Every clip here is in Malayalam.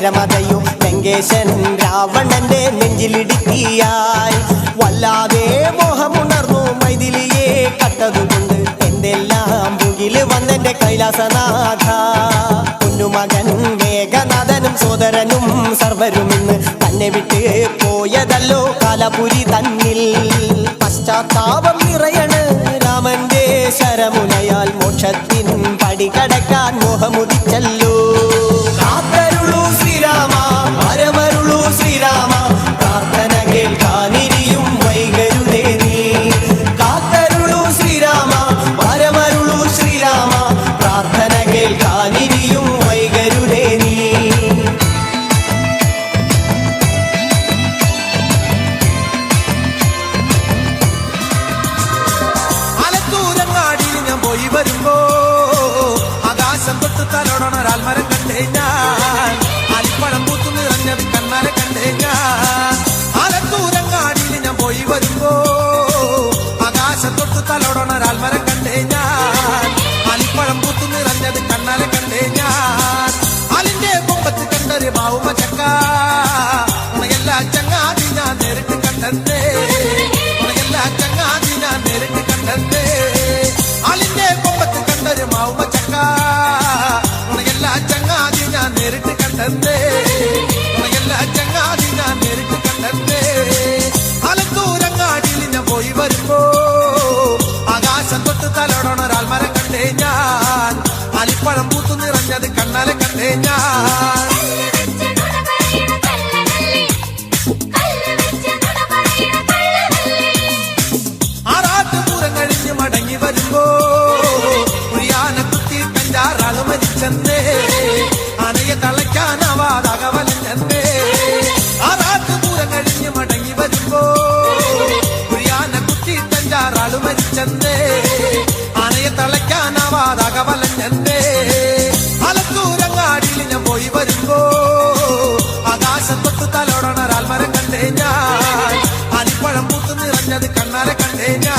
മകരമതയും ലങ്കേശൻ രാവണന്റെ നെഞ്ചിലിടുക്കിയായി വല്ലാതെ മോഹമുണർന്നു മൈഥിലിയെ കണ്ടതുകൊണ്ട് എന്തെല്ലാം മുകില് വന്നെന്റെ കൈലാസനാഥ. കുഞ്ഞുമകൻ മേഘനാഥനും സോദരനും സർവരും ഇന്ന് തന്നെ വിട്ട് പോയതല്ലോ കാലപുരി തന്നിൽ. പശ്ചാത്താപം നിറയണ് രാമന്റെ ശരമുനയാൽ മോക്ഷത്തിൻ പടി കടക്കാൻ മോഹമുദിച്ചല്ലോ. കാത്തരുളൂ ശ്രീരാമ വരമരുളൂ ശ്രീരാമ പ്രാർത്ഥന കേൾക്കാനിരിയും വൈകരുതേ നീ. കാത്തരുളൂ ശ്രീരാമ വരമരുളൂ ശ്രീരാമ പ്രാർത്ഥന കേൾക്കാനിരിയും വൈകരുതേ നീ. ആലത്തൂരങ്ങാടിയിൽ ഞാൻ പോയി വരുമ്പോ ആകാശം തൊട്ട് തലോടണൊരാൽമരം കണ്ടേ ഞാൻ. അലിപ്പഴം പൂത്തു നിറഞ്ഞത് കണ്ണാലെ കണ്ടേ ഞാൻ. ആലത്തൂരങ്ങാടിയിൽ ഞാൻ പോയി വരുമ്പോ ആകാശം തൊട്ട് തലോടണൊരാൽമരം കണ്ടേ ഞാൻ. അലിപ്പഴം പൂത്തു നിറഞ്ഞത് കണ്ണാലെ കണ്ടേ ഞാൻ. അലിന്റെ കൊമ്പത്ത് കണ്ടൊരു ബാവുമ ചക്ക ഉണയെല്ലാ ചങ്ങാതി ഞാൻ നേരിട്ട് കണ്ടേ. ഉണയെല്ലാ ചങ്ങാതി ഞാൻ നേരിട്ട് കണ്ടേ. അലിന്റെ കൊമ്പത്ത് കണ്ടൊരു മാവുമ ചക്ക ഉണയെല്ലാ ചങ്ങാതി ഞാൻ നേരിട്ട് കണ്ടേ. ഉണയെല്ലാ ചങ്ങാതി ഞാൻ നേരിട്ട് കണ്ടേ. ആലത്തൂരങ്ങാടിയിൽ ഞാൻ പോയി വരുമ്പോ ആകാശം തൊട്ട് തലോടണൊരാൽമരം കണ്ടേ ഞാൻ. അലിപ്പഴം പൂത്തു നിറഞ്ഞത് കണ്ണാലെ കണ്ടേ ഞാൻ. ആറാട്ടുപൂരം കഴിഞ്ഞ് മടങ്ങി വരുമ്പോ ഉരിയാന കുത്തി കഞ്ചാറാള് മരിച്ചെന്നേ. ആനയെ തളയ്ക്കാനാവാതകവലഞ്ഞെന്നേ. ആറാട്ടുപൂരം കഴിഞ്ഞ് മടങ്ങി വരുമ്പോ ഉരിയാന കുത്തി കഞ്ചാറാള് മരിച്ചെന്നേ. ആനയെ തളയ്ക്കാനാവാതകവലഞ്ഞെന്നേ. ആലത്തൂരങ്ങാടിയിൽ ഞാൻ പോയി വരുമ്പോ ആകാശം തൊട്ട് തലോടണൊരാൽമരം കണ്ടേ ഞാൻ. അലിപ്പഴം പൂത്തു നിറഞ്ഞത് കണ്ണാലെ കണ്ടേ ഞാൻ.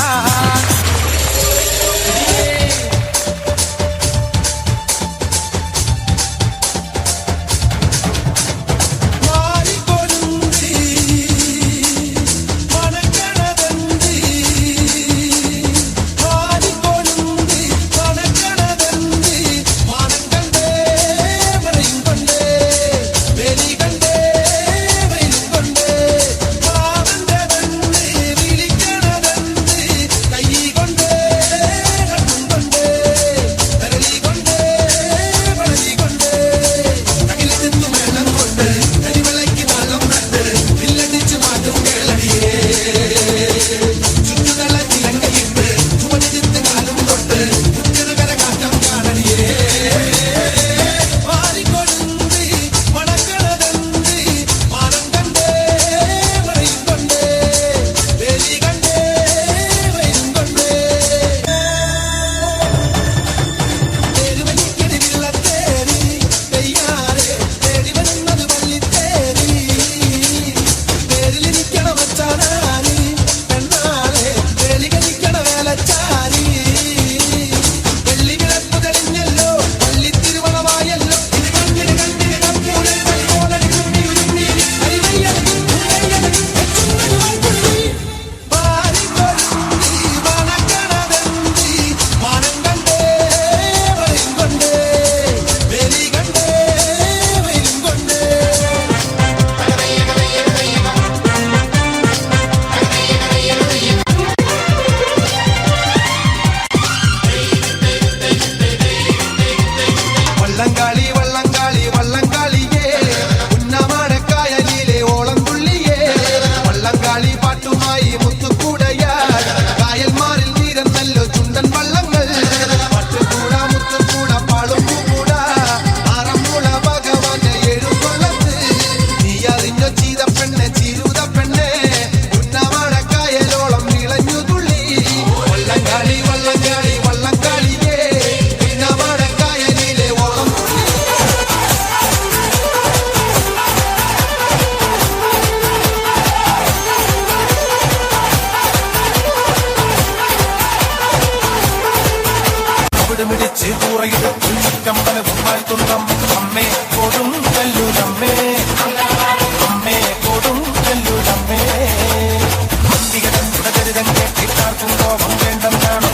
കൂറയിട്ട് കമ്പന തുന്നം അമ്മേ കൊടും കല്ലൂരമ്മേ കോപം വേണ്ടെന്നാണോ